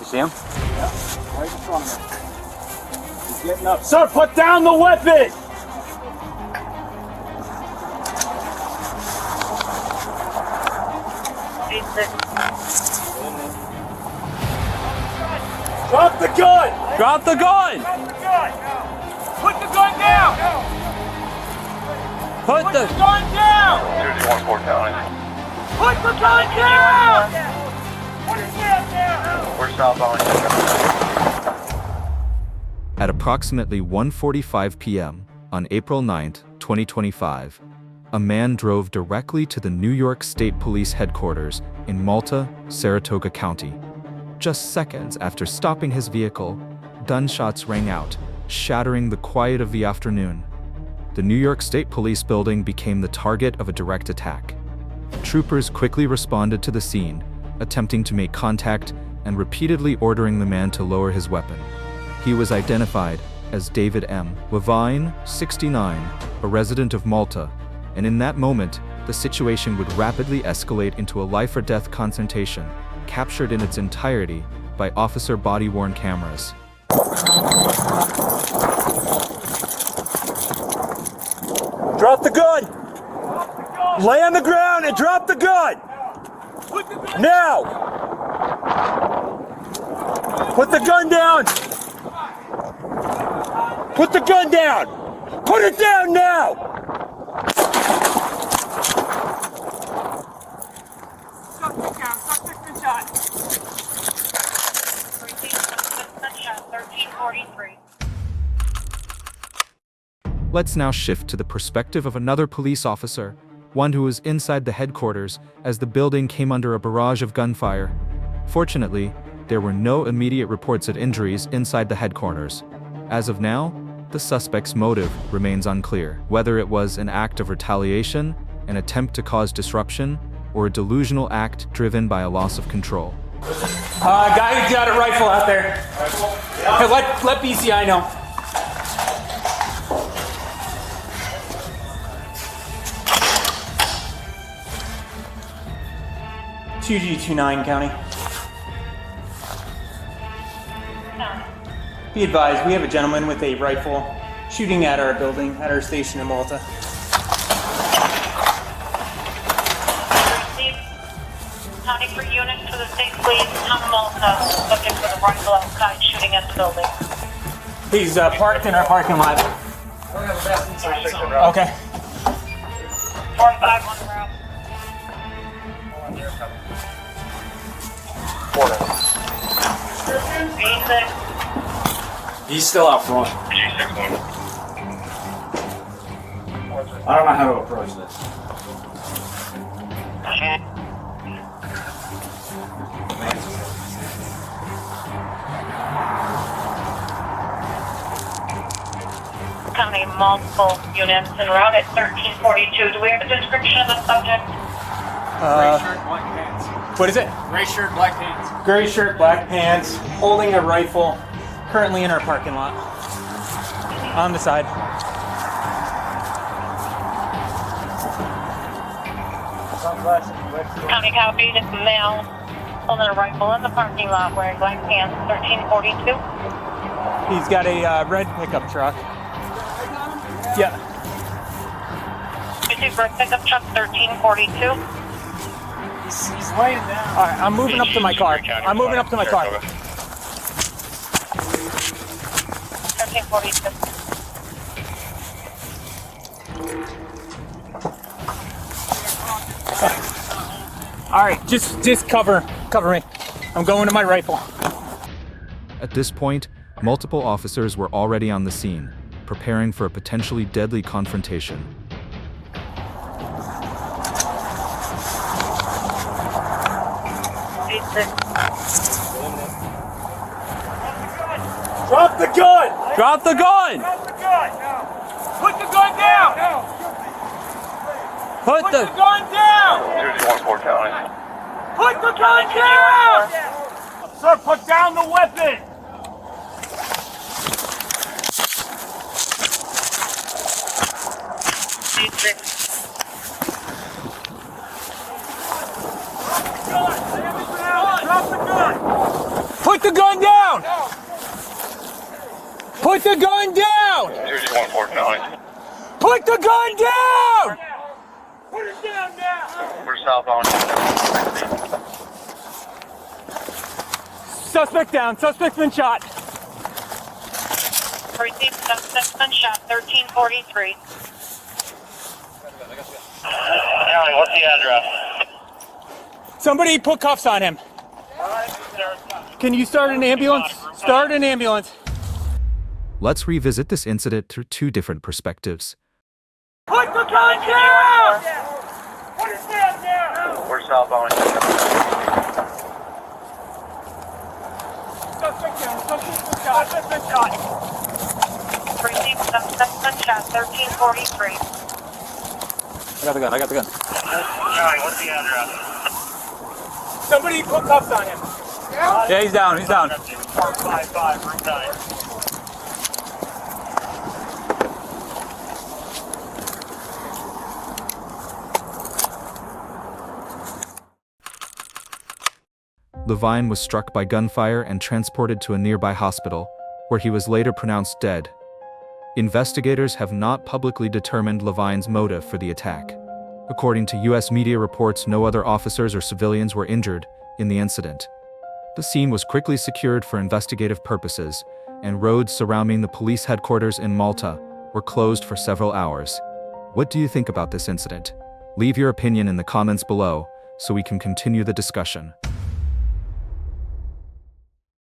see him? Yep, right in front of him. He's getting up. Sir, put down the weapon! Drop the gun! Drop the gun! Drop the gun! Put the gun down! Put the gun down! Put the gun down! Put it down! We're southbound. At approximately 1:45 p.m. on April 9, 2025, a man drove directly to the New York State Police headquarters in Malta, Saratoga County. Just seconds after stopping his vehicle, gunshots rang out, shattering the quiet of the afternoon. The New York State Police building became the target of a direct attack. Troopers quickly responded to the scene, attempting to make contact and repeatedly ordering the man to lower his weapon. He was identified as David M. Levine, 69, a resident of Malta, and in that moment, the situation would rapidly escalate into a life-or-death confrontation, captured in its entirety by officer body-worn cameras. Drop the gun! Lay on the ground and drop the gun! Now! Put the gun down! Put the gun down! Put it down now! Suspect been shot. 1343. Let's now shift to the perspective of another police officer, one who was inside the headquarters as the building came under a barrage of gunfire. Fortunately, there were no immediate reports of injuries inside the headquarters. As of now, the suspect's motive remains unclear, whether it was an act of retaliation, an attempt to cause disruption, or a delusional act driven by a loss of control. Guy who got a rifle out there. Hey, let BCI know. (2G29 County). Be advised, we have a gentleman with a rifle shooting at our building, at our station in Malta. County for units for the state police, town of Malta, subject for the rifle outside shooting at the building. He's parked in our parking lot. Okay. 4-5 on the route. Basic. He's still out front. I don't know how to approach this. County multiple units en route at 1342. Do we have a description of the subject? Gray shirt, black pants. What is it? Gray shirt, black pants. Gray shirt, black pants, holding a rifle, currently in our parking lot. On the side. County copy, this male holding a rifle in the parking lot wearing black pants, 1342. He's got a red pickup truck. Yeah. This is red pickup truck, 1342. He's laying down. All right, I'm moving up to my car. I'm moving up to my car. 1342. All right, just cover me. I'm going to my rifle. At this point, multiple officers were already on the scene, preparing for a potentially deadly confrontation. Drop the gun! Drop the gun! Drop the gun! Put the gun down! Put the gun down! 214 County. Put the gun down! Sir, put down the weapon! Put the the gun down! Put the gun down! 149. Put the gun down! Put it down now! We're southbound. Suspect down. Suspect's been shot. Received suspect's been shot, 1343. County, what's the address? Somebody put cuffs on him. Can you start an ambulance? Start an ambulance. Let's revisit this incident through two different perspectives. Put the gun down! Put it down now! We're southbound. Suspect down. Suspect's been shot. Suspect's been shot. Received suspect's been shot, 1343. I got the gun. County, what's the address? Somebody put cuffs on him. Yeah, he's down. 455, Route 9. Levine was struck by gunfire and transported to a nearby hospital, where he was later pronounced dead. Investigators have not publicly determined Levine's motive for the attack. According to U.S. media reports, no other officers or civilians were injured in the incident. The scene was quickly secured for investigative purposes, and roads surrounding the police headquarters in Malta were closed for several hours. What do you think about this incident? Leave your opinion in the comments below so we can continue the discussion.